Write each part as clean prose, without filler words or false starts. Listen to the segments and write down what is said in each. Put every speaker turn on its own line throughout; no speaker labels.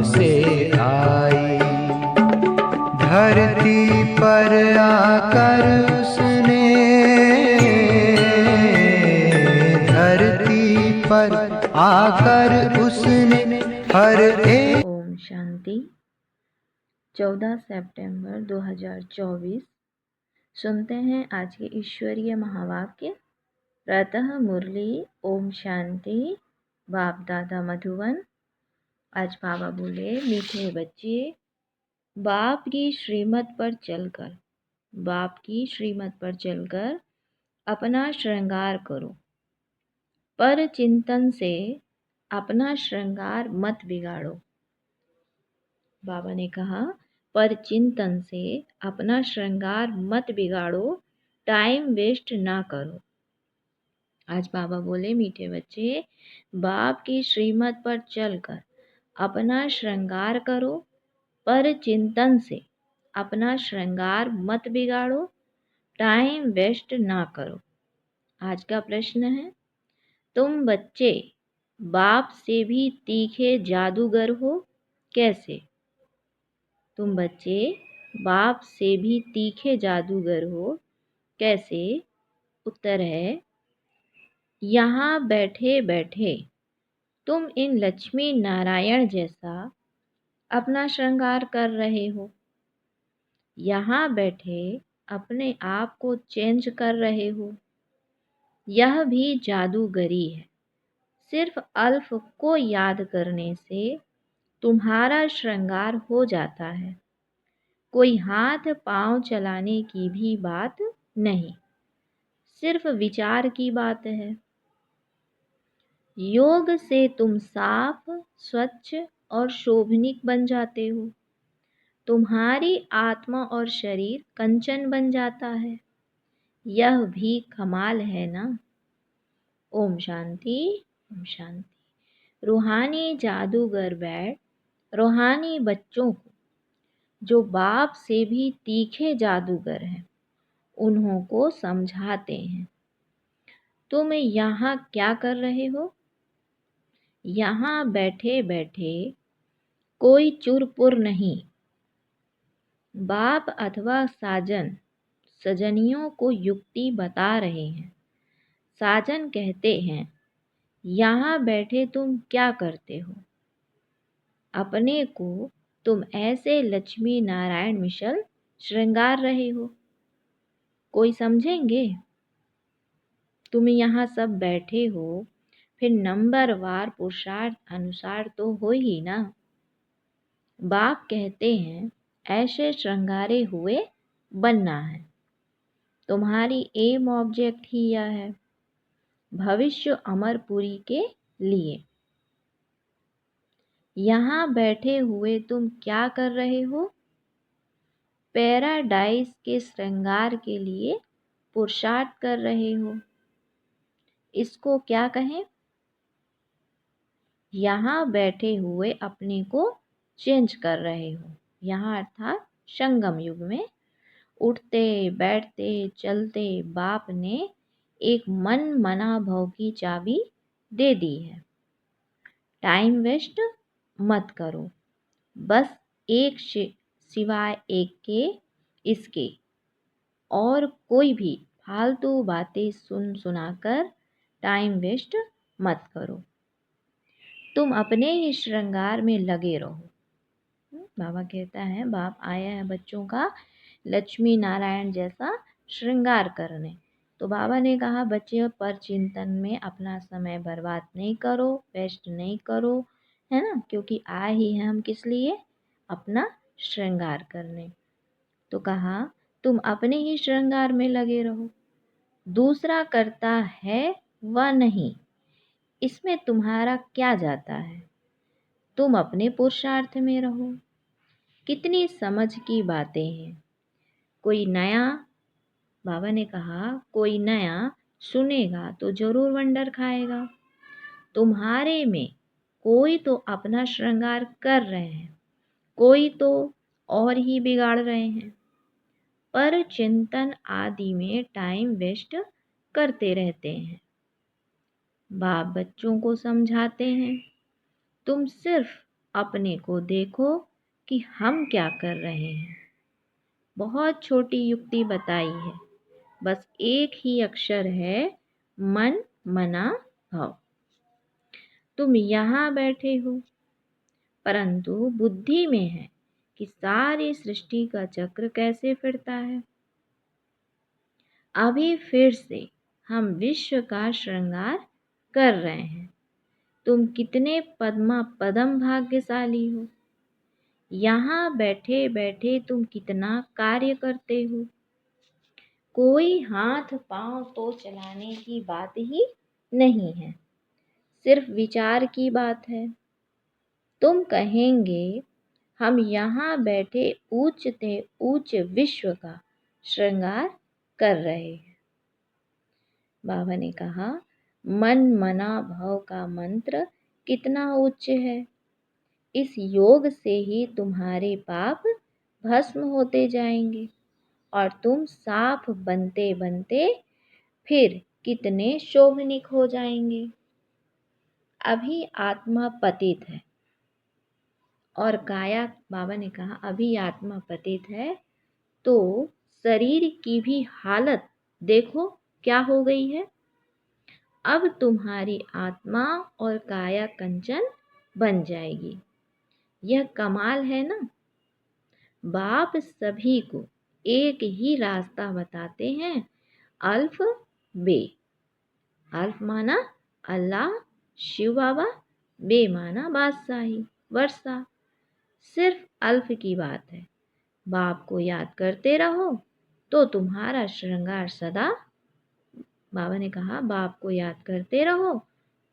से आई। धरती पर आकर उसने, धरती पर आकर उसने हर एक।
ओम शांति। 14 सितंबर 2024। सुनते हैं आज के ईश्वरीय महावाक्य। प्रातः मुरली। ओम शांति। बाप दादा मधुबन। आज बाबा बोले, मीठे बच्चे, बाप की श्रीमत पर चलकर, बाप की श्रीमत पर चलकर अपना श्रृंगार करो। पर चिंतन से अपना श्रृंगार मत बिगाड़ो। बाबा ने कहा, पर चिंतन से अपना श्रृंगार मत बिगाड़ो, टाइम वेस्ट ना करो। आज बाबा बोले, मीठे बच्चे, बाप की श्रीमत पर चलकर अपना श्रृंगार करो, पर चिंतन से अपना श्रृंगार मत बिगाड़ो, टाइम वेस्ट ना करो। आज का प्रश्न है, तुम बच्चे बाप से भी तीखे जादूगर हो, कैसे? तुम बच्चे बाप से भी तीखे जादूगर हो, कैसे? उत्तर है, यहाँ बैठे बैठे तुम इन लक्ष्मी नारायण जैसा अपना श्रृंगार कर रहे हो। यहाँ बैठे अपने आप को चेंज कर रहे हो। यह भी जादूगरी है। सिर्फ अल्फ को याद करने से तुम्हारा श्रृंगार हो जाता है। कोई हाथ पांव चलाने की भी बात नहीं, सिर्फ विचार की बात है। योग से तुम साफ, स्वच्छ और शोभनीक बन जाते हो। तुम्हारी आत्मा और शरीर कंचन बन जाता है। यह भी कमाल है ना? ओम शांति। ओम शांति। रूहानी जादूगर बैठ रूहानी बच्चों को, जो बाप से भी तीखे जादूगर हैं, उन्हों को समझाते हैं। तुम यहाँ क्या कर रहे हो? यहाँ बैठे बैठे कोई चुरपुर नहीं, बाप अथवा साजन सजनियों को युक्ति बता रहे हैं। साजन कहते हैं, यहाँ बैठे तुम क्या करते हो? अपने को तुम ऐसे लक्ष्मी नारायण मिशल श्रृंगार रहे हो। कोई समझेंगे? तुम यहाँ सब बैठे हो, फिर नंबरवार पुरुषार्थ अनुसार तो हो ही ना। बाप कहते हैं, ऐसे श्रृंगारे हुए बनना है। तुम्हारी एम ऑब्जेक्ट ही यह है, भविष्य अमरपुरी के लिए। यहाँ बैठे हुए तुम क्या कर रहे हो? पैराडाइज के श्रृंगार के लिए पुरुषार्थ कर रहे हो। इसको क्या कहें? यहाँ बैठे हुए अपने को चेंज कर रहे हो। यहाँ अर्थात संगम युग में उठते बैठते चलते बाप ने एक मन मना भव की चाबी दे दी है। टाइम वेस्ट मत करो। बस एक सिवाय एक के इसके और कोई भी फालतू बातें सुनाकर टाइम वेस्ट मत करो। तुम अपने ही श्रृंगार में लगे रहो। बाबा कहता है, बाप आया है बच्चों का लक्ष्मी नारायण जैसा श्रृंगार करने। तो बाबा ने कहा, बच्चे पर चिंतन में अपना समय बर्बाद नहीं करो, वेस्ट नहीं करो, है ना? क्योंकि आए ही हैं हम किस लिए? अपना श्रृंगार करने। तो कहा, तुम अपने ही श्रृंगार में लगे रहो। दूसरा करता है वह नहीं, इसमें तुम्हारा क्या जाता है? तुम अपने पुरुषार्थ में रहो। कितनी समझ की बातें हैं। कोई नया, बाबा ने कहा, कोई नया सुनेगा तो जरूर वंडर खाएगा। तुम्हारे में कोई तो अपना श्रृंगार कर रहे हैं, कोई तो और ही बिगाड़ रहे हैं। पर चिंतन आदि में टाइम वेस्ट करते रहते हैं। बाप बच्चों को समझाते हैं, तुम सिर्फ अपने को देखो कि हम क्या कर रहे हैं। बहुत छोटी युक्ति बताई है, बस एक ही अक्षर है, मन मना भव। तुम यहाँ बैठे हो, परंतु बुद्धि में है कि सारी सृष्टि का चक्र कैसे फिरता है। अभी फिर से हम विश्व का श्रृंगार कर रहे हैं। तुम कितने पदम भाग्यशाली हो। यहाँ बैठे बैठे तुम कितना कार्य करते हो। कोई हाथ पांव तो चलाने की बात ही नहीं है, सिर्फ विचार की बात है। तुम कहेंगे हम यहाँ बैठे ऊंचते ऊंच विश्व का श्रृंगार कर रहे हैं। बाबा ने कहा, मन मना भव का मंत्र कितना उच्च है। इस योग से ही तुम्हारे पाप भस्म होते जाएंगे और तुम साफ बनते बनते फिर कितने शोभनिक हो जाएंगे। अभी आत्मा पतित है और काया, बाबा ने कहा अभी आत्मा पतित है तो शरीर की भी हालत देखो क्या हो गई है। अब तुम्हारी आत्मा और काया कंचन बन जाएगी। यह कमाल है ना। बाप सभी को एक ही रास्ता बताते हैं, अल्फ बे। अल्फ माना अल्लाह शिव बाबा, बे माना बादशाही वर्षा। सिर्फ अल्फ की बात है। बाप को याद करते रहो तो तुम्हारा श्रृंगार सदा, बाबा ने कहा बाप को याद करते रहो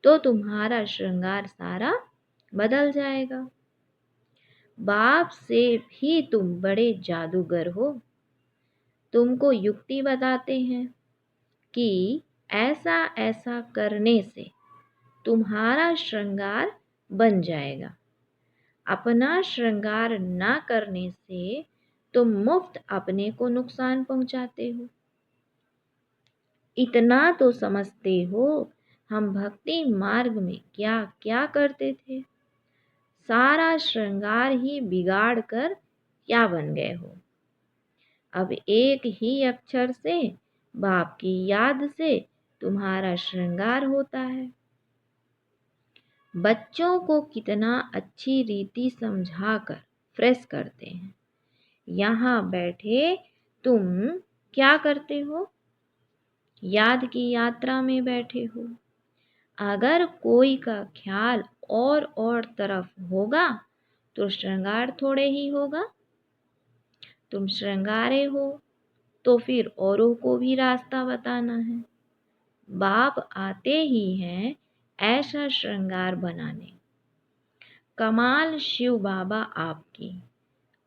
तो तुम्हारा श्रृंगार सारा बदल जाएगा। बाप से भी तुम बड़े जादूगर हो। तुमको युक्ति बताते हैं कि ऐसा ऐसा करने से तुम्हारा श्रृंगार बन जाएगा। अपना श्रृंगार ना करने से तुम मुफ्त अपने को नुकसान पहुंचाते हो। इतना तो समझते हो हम भक्ति मार्ग में क्या क्या करते थे। सारा श्रृंगार ही बिगाड़ कर क्या बन गए हो। अब एक ही अक्षर से, बाप की याद से तुम्हारा श्रृंगार होता है। बच्चों को कितना अच्छी रीति समझाकर फ्रेश करते हैं। यहाँ बैठे तुम क्या करते हो, याद की यात्रा में बैठे हो। अगर कोई का ख्याल और तरफ होगा तो श्रृंगार थोड़े ही होगा। तुम श्रृंगारे हो तो फिर औरों को भी रास्ता बताना है। बाप आते ही हैं ऐसा श्रृंगार बनाने। कमाल शिव बाबा आपकी,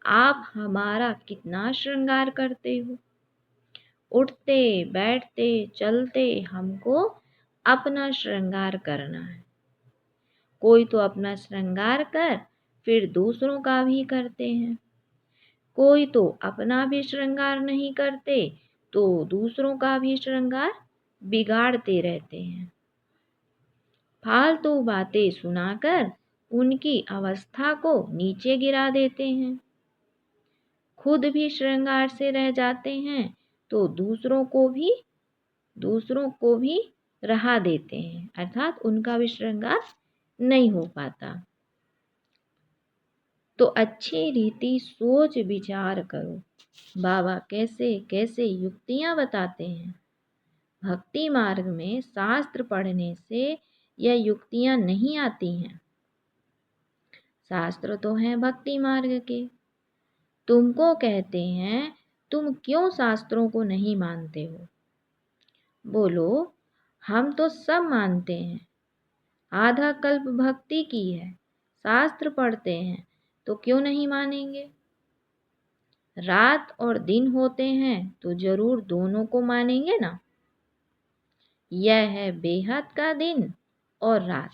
आप हमारा कितना श्रृंगार करते हो। उठते बैठते चलते हमको अपना श्रृंगार करना है। कोई तो अपना श्रृंगार कर फिर दूसरों का भी करते हैं। कोई तो अपना भी श्रृंगार नहीं करते तो दूसरों का भी श्रृंगार बिगाड़ते रहते हैं। फालतू बातें सुनाकर उनकी अवस्था को नीचे गिरा देते हैं। खुद भी श्रृंगार से रह जाते हैं तो दूसरों को भी रहा देते हैं, अर्थात उनका भी श्रृंगार नहीं हो पाता। तो अच्छी रीति सोच विचार करो, बाबा कैसे कैसे युक्तियां बताते हैं। भक्ति मार्ग में शास्त्र पढ़ने से यह युक्तियां नहीं आती हैं। शास्त्र तो हैं भक्ति मार्ग के। तुमको कहते हैं तुम क्यों शास्त्रों को नहीं मानते हो। बोलो हम तो सब मानते हैं। आधा कल्प भक्ति की है, शास्त्र पढ़ते हैं तो क्यों नहीं मानेंगे। रात और दिन होते हैं तो जरूर दोनों को मानेंगे ना। यह है बेहद का दिन और रात।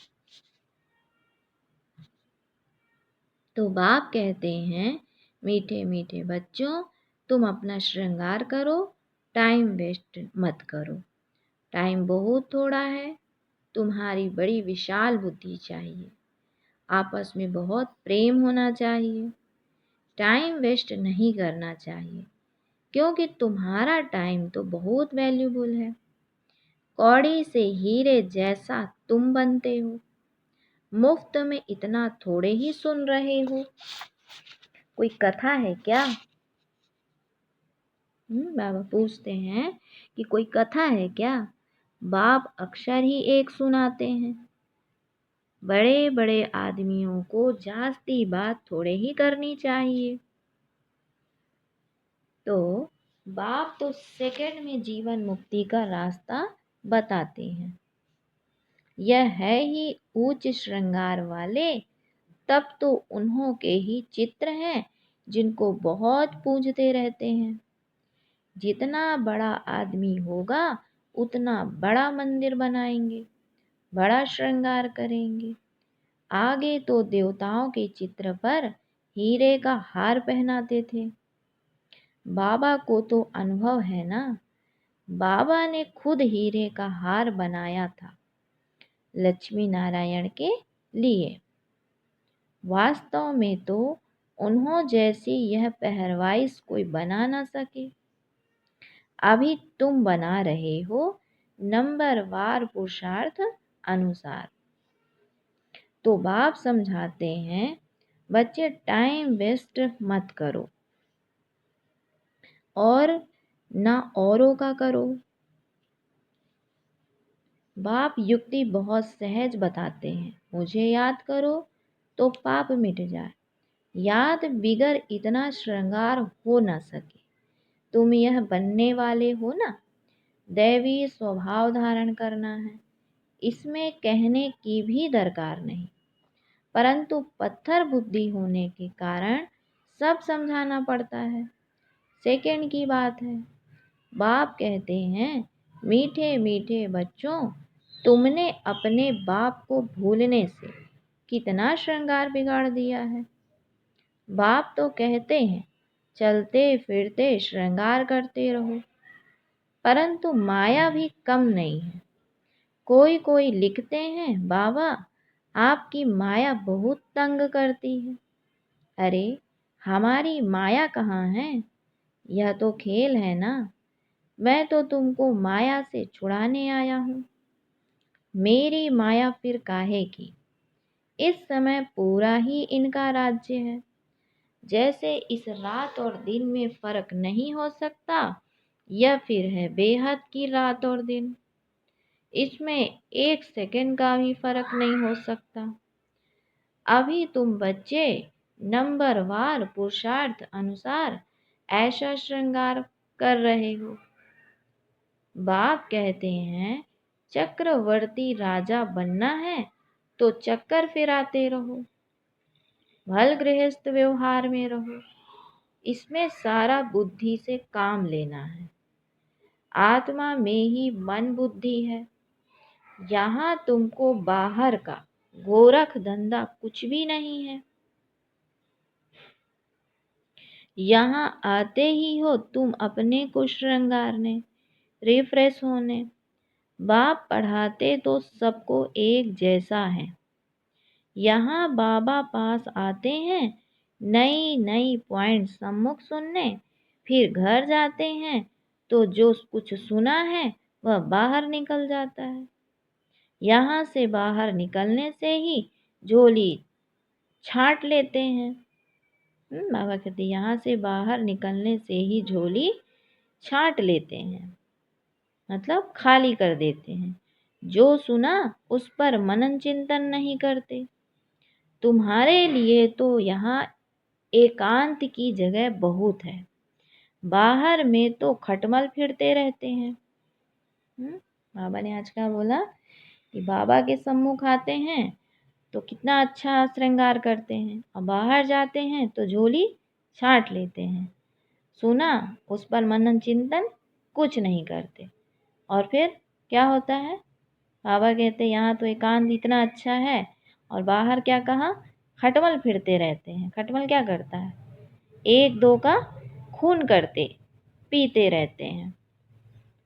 तो बाप कहते हैं मीठे मीठे बच्चों, तुम अपना श्रृंगार करो, टाइम वेस्ट मत करो। टाइम बहुत थोड़ा है, तुम्हारी बड़ी विशाल बुद्धि चाहिए। आपस में बहुत प्रेम होना चाहिए। टाइम वेस्ट नहीं करना चाहिए, क्योंकि तुम्हारा टाइम तो बहुत वैल्यूबल है। कौड़ी से हीरे जैसा तुम बनते हो। मुफ्त में इतना थोड़े ही सुन रहे हो। कोई कथा है क्या? बाबा पूछते हैं कि कोई कथा है क्या? बाप अक्सर ही एक सुनाते हैं। बड़े बड़े आदमियों को जास्ती बात थोड़े ही करनी चाहिए। तो बाप तो सेकंड में जीवन मुक्ति का रास्ता बताते हैं। यह है ही उच्च श्रृंगार वाले, तब तो उन्हों के ही चित्र हैं जिनको बहुत पूजते रहते हैं। जितना बड़ा आदमी होगा उतना बड़ा मंदिर बनाएंगे, बड़ा श्रृंगार करेंगे। आगे तो देवताओं के चित्र पर हीरे का हार पहनाते थे। बाबा को तो अनुभव है ना। बाबा ने खुद हीरे का हार बनाया था लक्ष्मी नारायण के लिए। वास्तव में तो उन्हों जैसी यह पहरवाइश कोई बना न सके। अभी तुम बना रहे हो नंबरवार पुरुषार्थ अनुसार। तो बाप समझाते हैं, बच्चे टाइम वेस्ट मत करो और ना औरों का करो। बाप युक्ति बहुत सहज बताते हैं। मुझे याद करो तो पाप मिट जाए। याद बिगर इतना श्रृंगार हो न सके। तुम यह बनने वाले हो ना। दैवी स्वभाव धारण करना है, इसमें कहने की भी दरकार नहीं। परंतु पत्थर बुद्धि होने के कारण सब समझाना पड़ता है। सेकंड की बात है। बाप कहते हैं, मीठे मीठे बच्चों, तुमने अपने बाप को भूलने से कितना श्रृंगार बिगाड़ दिया है। बाप तो कहते हैं, चलते फिरते श्रृंगार करते रहो। परंतु माया भी कम नहीं है। कोई कोई लिखते हैं, बाबा आपकी माया बहुत तंग करती है। अरे हमारी माया कहाँ है? यह तो खेल है ना। मैं तो तुमको माया से छुड़ाने आया हूँ। मेरी माया फिर काहे की? इस समय पूरा ही इनका राज्य है। जैसे इस रात और दिन में फर्क नहीं हो सकता, यह फिर है बेहद की रात और दिन। इसमें एक सेकंड का भी फर्क नहीं हो सकता। अभी तुम बच्चे नंबरवार पुरुषार्थ अनुसार ऐसा श्रृंगार कर रहे हो। बाप कहते हैं, चक्रवर्ती राजा बनना है तो चक्कर फिराते रहो, भल गृहस्थ व्यवहार में रहो। इसमें सारा बुद्धि से काम लेना है। आत्मा में ही मन बुद्धि है। यहाँ तुमको बाहर का गोरख धंधा कुछ भी नहीं है। यहाँ आते ही हो तुम अपने को श्रृंगारने, रिफ्रेश होने। बाप पढ़ाते तो सबको एक जैसा है। यहाँ बाबा पास आते हैं नई नई पॉइंट सम्मुख सुनने, फिर घर जाते हैं तो जो कुछ सुना है वह बाहर निकल जाता है। यहाँ से बाहर निकलने से ही झोली छांट लेते हैं। बाबा कहते यहाँ से बाहर निकलने से ही झोली छांट लेते हैं, मतलब खाली कर देते हैं। जो सुना उस पर मनन चिंतन नहीं करते। तुम्हारे लिए तो यहाँ एकांत की जगह बहुत है। बाहर में तो खटमल फिरते रहते हैं। बाबा ने आज क्या बोला कि बाबा के सम्मुख आते हैं तो कितना अच्छा श्रृंगार करते हैं और बाहर जाते हैं तो झोली छांट लेते हैं। सुना उस पर मनन चिंतन कुछ नहीं करते। और फिर क्या होता है? बाबा कहते यहाँ तो एकांत इतना अच्छा है और बाहर क्या कहा? खटमल फिरते रहते हैं। खटमल क्या करता है? एक दो का खून करते पीते रहते हैं।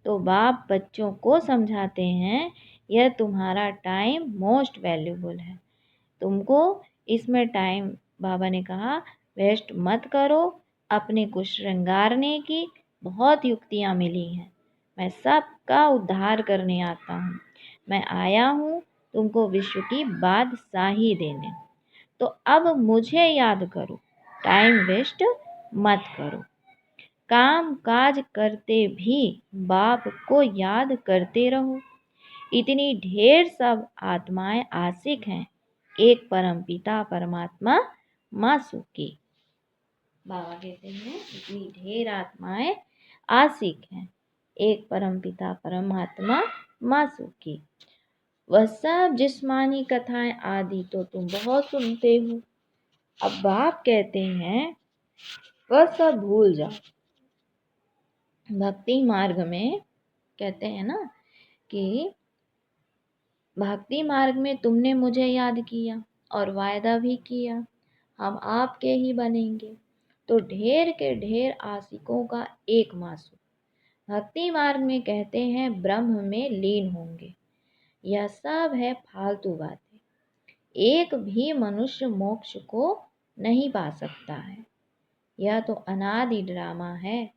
तो बाप बच्चों को समझाते हैं, यह तुम्हारा टाइम मोस्ट वैल्यूबल है। तुमको इसमें टाइम, बाबा ने कहा, वेस्ट मत करो। अपने को श्रृंगारने की बहुत युक्तियाँ मिली हैं। मैं सबका उद्धार करने आता हूँ। मैं आया हूँ तुमको विश्व की बादशाही देने। तो अब मुझे याद करो, टाइम वेस्ट मत करो। काम काज करते भी बाप को याद करते रहो। इतनी ढेर सब आत्माएं आशिक हैं एक परम पिता परमात्मा मासू की। बाबा कहते हैं इतनी ढेर आत्माएं आशिक हैं एक परम पिता परमात्मा मासू की। वह सब जिस्मानी कथाएं आदि तो तुम बहुत सुनते हो। अब बाप कहते हैं वह सब भूल जाओ। भक्ति मार्ग में कहते हैं ना कि भक्ति मार्ग में तुमने मुझे याद किया और वायदा भी किया हम आपके ही बनेंगे। तो ढेर के ढेर आशिकों का एक मासू भक्ति मार्ग में कहते हैं ब्रह्म में लीन होंगे। यह सब है फालतू बातें। एक भी मनुष्य मोक्ष को नहीं पा सकता है। यह तो अनादि ड्रामा है।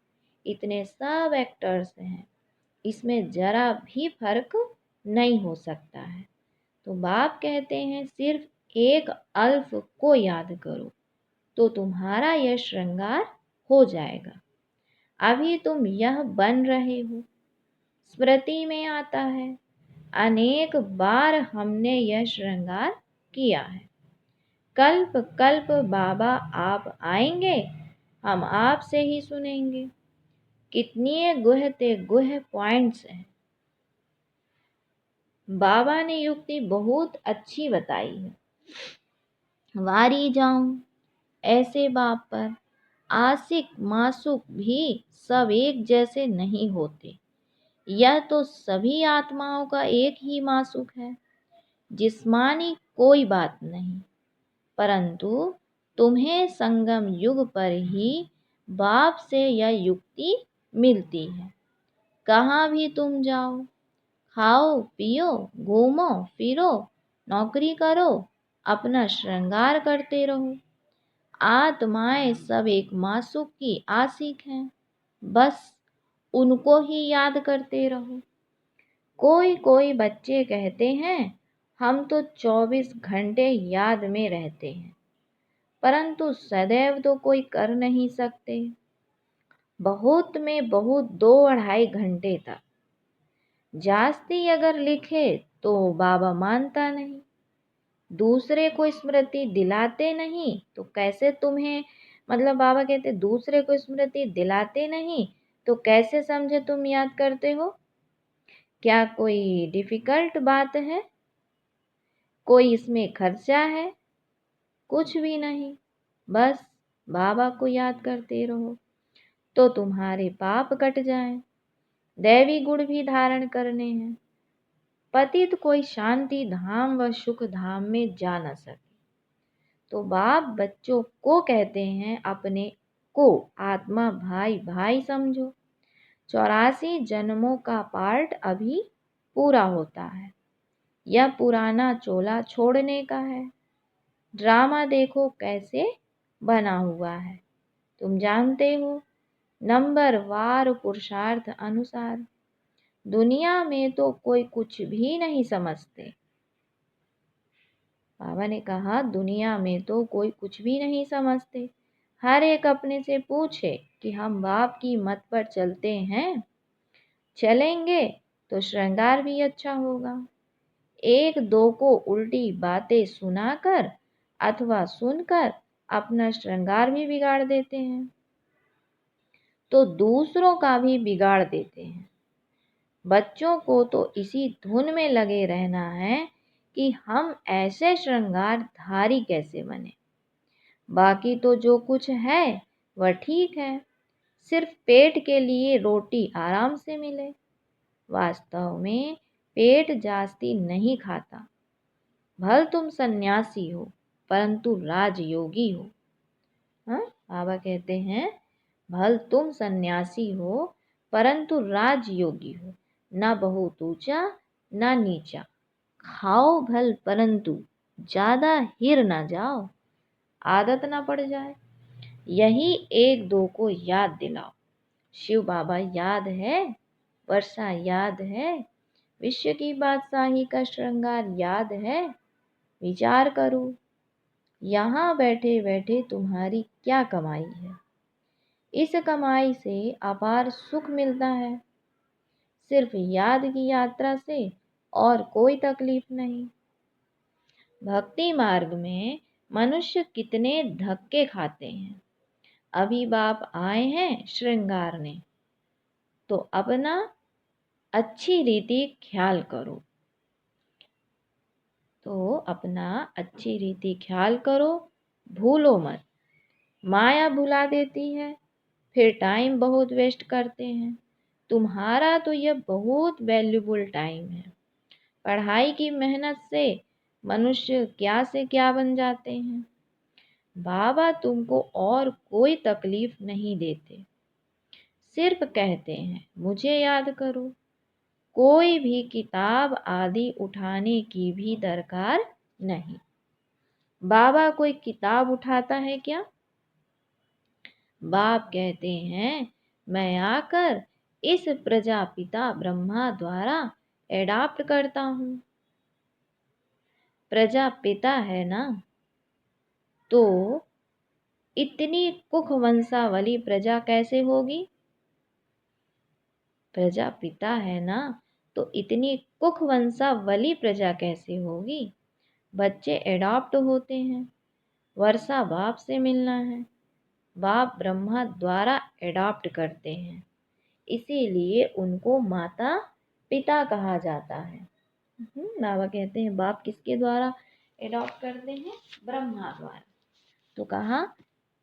इतने सब एक्टर्स हैं, इसमें जरा भी फर्क नहीं हो सकता है। तो बाप कहते हैं सिर्फ एक अल्फ को याद करो तो तुम्हारा यह श्रृंगार हो जाएगा। अभी तुम यह बन रहे हो। स्मृति में आता है अनेक बार हमने यह श्रृंगार किया है। कल्प कल्प बाबा आप आएंगे, हम आपसे ही सुनेंगे। कितनी गुहते गुह पॉइंट्स हैं। बाबा ने युक्ति बहुत अच्छी बताई है। वारी जाऊं ऐसे बाप पर। आशिक मासूक भी सब एक जैसे नहीं होते। यह तो सभी आत्माओं का एक ही मासूक है। जिस्मानी कोई बात नहीं, परंतु तुम्हें संगम युग पर ही बाप से यह युक्ति मिलती है। कहाँ भी तुम जाओ, खाओ पियो, घूमो फिरो, नौकरी करो, अपना श्रृंगार करते रहो। आत्माएं सब एक मासूक की आशिक हैं। बस उनको ही याद करते रहो। कोई कोई बच्चे कहते हैं हम तो 24 घंटे याद में रहते हैं, परंतु सदैव तो कोई कर नहीं सकते। बहुत में बहुत 2-2.5 घंटे तक। जास्ती अगर लिखे तो बाबा मानता नहीं। दूसरे को स्मृति दिलाते नहीं तो कैसे तुम्हें, मतलब बाबा कहते दूसरे को स्मृति दिलाते नहीं तो कैसे समझे तुम याद करते हो। क्या कोई डिफिकल्ट बात है? कोई इसमें खर्चा है? कुछ भी नहीं। बस बाबा को याद करते रहो तो तुम्हारे पाप कट जाएं। दैवी गुण भी धारण करने हैं। पतित कोई शांति धाम व सुख धाम में जा न सके। तो बाप बच्चों को कहते हैं अपने को आत्मा भाई भाई समझो। 84 जन्मों का पार्ट अभी पूरा होता है। यह पुराना चोला छोड़ने का है। ड्रामा देखो कैसे बना हुआ है। तुम जानते हो नंबर वार पुरुषार्थ अनुसार। दुनिया में तो कोई कुछ भी नहीं समझते। बाबा ने कहा दुनिया में तो कोई कुछ भी नहीं समझते। हर एक अपने से पूछे कि हम बाप की मत पर चलते हैं। चलेंगे तो श्रृंगार भी अच्छा होगा। एक दो को उल्टी बातें सुनाकर अथवा सुनकर अपना श्रृंगार भी बिगाड़ देते हैं, तो दूसरों का भी बिगाड़ देते हैं। बच्चों को तो इसी धुन में लगे रहना है कि हम ऐसे श्रृंगार धारी कैसे बने। बाकी तो जो कुछ है वह ठीक है, सिर्फ पेट के लिए रोटी आराम से मिले। वास्तव में पेट जास्ती नहीं खाता। भल तुम सन्यासी हो परंतु राजयोगी हो। हाँ, बाबा कहते हैं भल तुम सन्यासी हो परंतु राजयोगी हो। ना बहुत ऊंचा ना नीचा। खाओ भल परंतु ज़्यादा हिर ना जाओ, आदत ना पड़ जाए। यही एक दो को याद दिलाओ। शिव बाबा याद है, वर्षा याद है, विश्व की बादशाही का श्रृंगार याद है। विचार करो, यहाँ बैठे बैठे तुम्हारी क्या कमाई है। इस कमाई से अपार सुख मिलता है, सिर्फ याद की यात्रा से और कोई तकलीफ नहीं। भक्ति मार्ग में मनुष्य कितने धक्के खाते हैं। अभी बाप आए हैं श्रृंगारने, तो अपना अच्छी रीति ख्याल करो। तो अपना अच्छी रीति ख्याल करो, भूलो मत। माया भुला देती है, फिर टाइम बहुत वेस्ट करते हैं। तुम्हारा तो यह बहुत वैल्यूबल टाइम है। पढ़ाई की मेहनत से मनुष्य क्या से क्या बन जाते हैं। बाबा तुमको और कोई तकलीफ नहीं देते, सिर्फ कहते हैं मुझे याद करो। कोई भी किताब आदि उठाने की भी दरकार नहीं। बाबा कोई किताब उठाता है क्या? बाप कहते हैं मैं आकर इस प्रजापिता ब्रह्मा द्वारा एडाप्ट करता हूँ। प्रजापिता है ना, तो इतनी कुख वंशावली प्रजा कैसे होगी? प्रजापिता है ना, तो इतनी कुख वंशावली प्रजा कैसे होगी? बच्चे एडॉप्ट होते हैं, वर्षा बाप से मिलना है, बाप ब्रह्मा द्वारा एडॉप्ट करते हैं, इसीलिए उनको माता पिता कहा जाता है। बाबा कहते हैं बाप किसके द्वारा एडॉप्ट करते हैं? ब्रह्मा द्वारा। तो कहा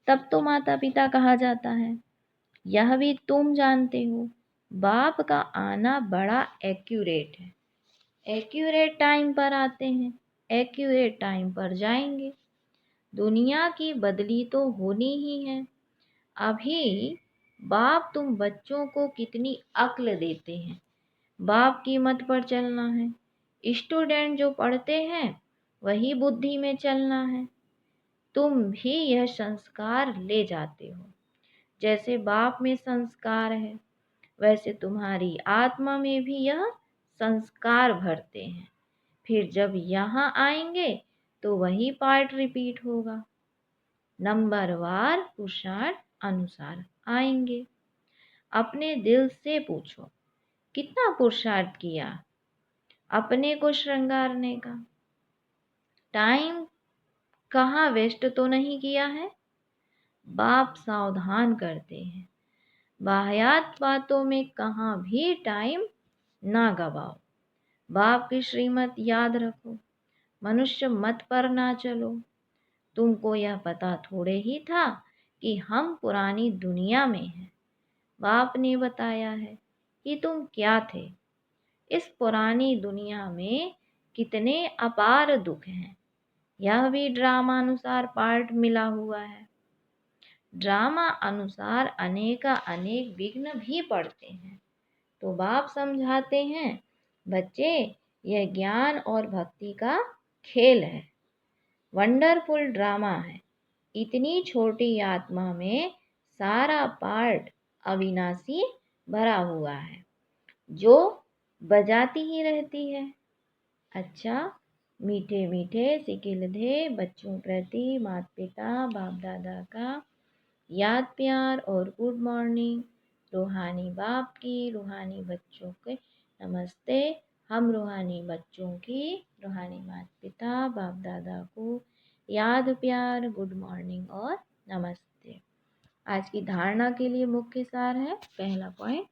तब तो माता पिता कहा जाता है। यह भी तुम जानते हो, बाप का आना बड़ा एक्यूरेट है। एक्यूरेट टाइम पर आते हैं, एक्यूरेट टाइम पर जाएंगे। दुनिया की बदली तो होनी ही है। अभी बाप तुम बच्चों को कितनी अक्ल देते हैं। बाप की मत पर चलना है। स्टूडेंट जो पढ़ते हैं वही बुद्धि में चलना है। तुम भी यह संस्कार ले जाते हो। जैसे बाप में संस्कार है, वैसे तुम्हारी आत्मा में भी यह संस्कार भरते हैं। फिर जब यहाँ आएंगे तो वही पार्ट रिपीट होगा। नंबरवार पुरुषार्थ अनुसार आएंगे। अपने दिल से पूछो कितना पुरुषार्थ किया अपने को श्रृंगारने का। टाइम कहाँ वेस्ट तो नहीं किया है। बाप सावधान करते हैं, वाहियात बातों में कहाँ भी टाइम ना गवाओ। बाप की श्रीमत याद रखो, मनुष्य मत पर ना चलो। तुमको यह पता थोड़े ही था कि हम पुरानी दुनिया में हैं। बाप ने बताया है कि तुम क्या थे। इस पुरानी दुनिया में कितने अपार दुख हैं। यह भी ड्रामा अनुसार पार्ट मिला हुआ है। ड्रामा अनुसार अनेका अनेक विघ्न भी पड़ते हैं। तो बाप समझाते हैं बच्चे, यह ज्ञान और भक्ति का खेल है, वंडरफुल ड्रामा है। इतनी छोटी आत्मा में सारा पार्ट अविनाशी भरा हुआ है, जो बजाती ही रहती है। अच्छा, मीठे मीठे सिकिलधे बच्चों प्रति माता पिता बाप दादा का याद प्यार और गुड मॉर्निंग। रूहानी बाप की रूहानी बच्चों के नमस्ते। हम रूहानी बच्चों की रूहानी माता पिता बाप दादा को याद प्यार गुड मॉर्निंग और नमस्ते। आज की धारणा के लिए मुख्य सार है। पहला पॉइंट,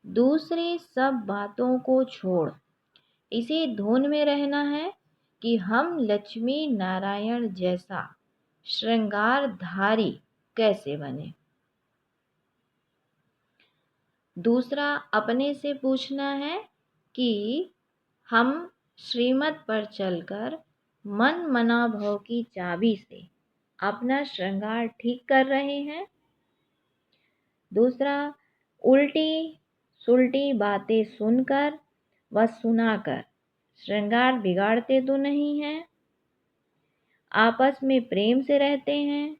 दूसरी सब बातों को छोड़ इसी धुन में रहना है कि हम लक्ष्मी नारायण जैसा श्रृंगारधारी कैसे बने। दूसरा, अपने से पूछना है कि हम श्रीमत पर चलकर मन मना भव की चाबी से अपना श्रृंगार ठीक कर रहे हैं। दूसरा, उल्टी सुलटी बातें सुनकर व सुनाकर श्रृंगार बिगाड़ते तो नहीं हैं। आपस में प्रेम से रहते हैं,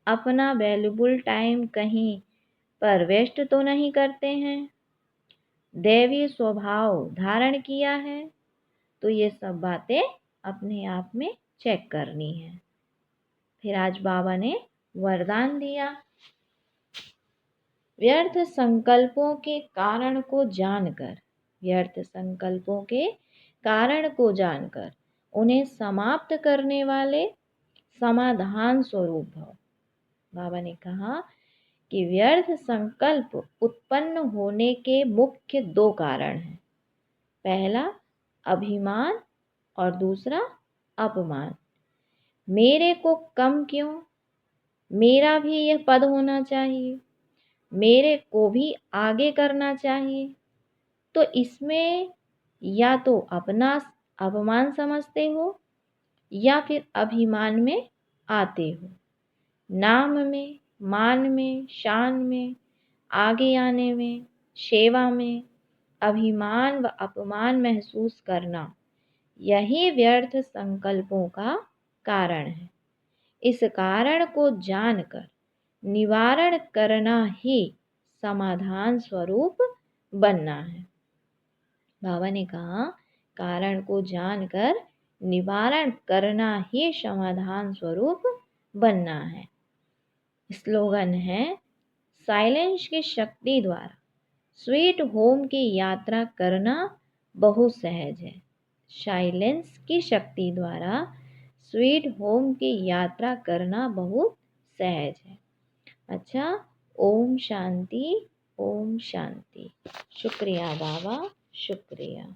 अपना वैल्यूबल टाइम कहीं पर वेस्ट तो नहीं करते हैं, दैवीय स्वभाव धारण किया है, तो ये सब बातें अपने आप में चेक करनी है। फिर आज बाबा ने वरदान दिया, व्यर्थ संकल्पों के कारण को जानकर, व्यर्थ संकल्पों के कारण को जानकर उन्हें समाप्त करने वाले समाधान स्वरूप भव। बाबा ने कहा कि व्यर्थ संकल्प उत्पन्न होने के मुख्य दो कारण हैं। पहला अभिमान और दूसरा अपमान। मेरे को कम क्यों, मेरा भी यह पद होना चाहिए, मेरे को भी आगे करना चाहिए, तो इसमें या तो अपना अपमान समझते हो या फिर अभिमान में आते हो। नाम में, मान में, शान में, आगे आने में, सेवा में अभिमान व अपमान महसूस करना, यही व्यर्थ संकल्पों का कारण है। इस कारण को जानकर निवारण करना ही समाधान स्वरूप बनना है। बाबा ने कहा कारण को जानकर निवारण करना ही समाधान स्वरूप बनना है। स्लोगन है, साइलेंस की शक्ति द्वारा स्वीट होम की यात्रा करना बहुत सहज है। साइलेंस की शक्ति द्वारा स्वीट होम की यात्रा करना बहुत सहज है। अच्छा, ओम शांति, ओम शांति। शुक्रिया बाबा, शुक्रिया।